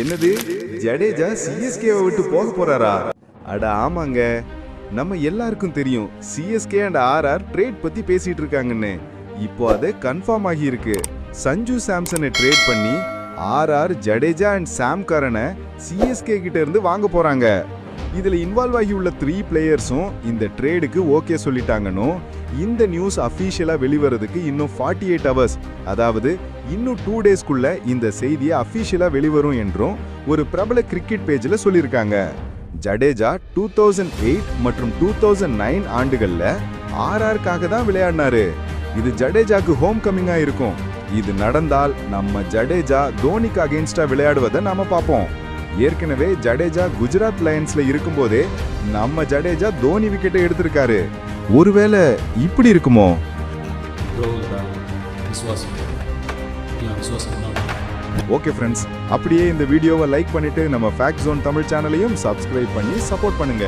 என்னது ஜடேஜா சிஎஸ்கேவை விட்டு போக போறாரா? அட ஆமாங்க, நம்ம எல்லாருக்கும் தெரியும் சிஎஸ்கே அண்ட் ஆர்ஆர் ட்ரேட் பத்தி பேசிட்டு இருக்காங்கன்னு. இப்போ அது கன்ஃபார்ம் ஆகி இருக்கு. சஞ்சு சாம்சனை ட்ரேட் பண்ணி ஆர்ஆர் ஜடேஜா அண்ட் சாம் கரனை சிஎஸ்கே கிட்ட இருந்து வாங்க போறாங்க. இதுல இன்வால்வ் ஆகி உள்ள 3 பிளேயர்ஸும் இந்த ட்ரேடுக்கு ஓகே சொல்லிட்டாங்கன்னு இந்த நியூஸ் அஃபீஷியலா வெளிவரதுக்கு இன்னும் 48 ஹவர்ஸ், அதாவது இன்னும் 2 டேஸ்க்குள்ள இந்த செய்தியை அஃபீஷியலா வெளிவரும் என்றும் ஒரு பிரபல கிரிக்கெட் பேஜ்ல சொல்லியிருக்காங்க. ஜடேஜா 2008 மற்றும் 2009 ஆண்டுகள்ல ஆர்ஆர்க்காக தான் விளையாடினாரு. இது ஜடேஜாக்கு ஹோம் கமிங்கா இருக்கும். இது நடந்தால் நம்ம ஜடேஜா தோனிக்கு அகைன்ஸ்டா விளையாடுவதை நாம பார்ப்போம். ஏற்கனவே ஜடேஜா குஜராத் லயன்ஸ்ல இருக்கும்போதே நம்ம ஜடேஜா தோனி விக்கெட்டை எடுத்திருக்காரு. ஒருவேளை இப்படி இருக்குமோ? ஓகே ஃப்ரெண்ட்ஸ், அப்படியே இந்த வீடியோவை லைக் பண்ணிட்டு நம்ம ஃபேக்ட் ஜோன் தமிழ் சேனலையும் சப்ஸ்கிரைப் பண்ணி சப்போர்ட் பண்ணுங்க.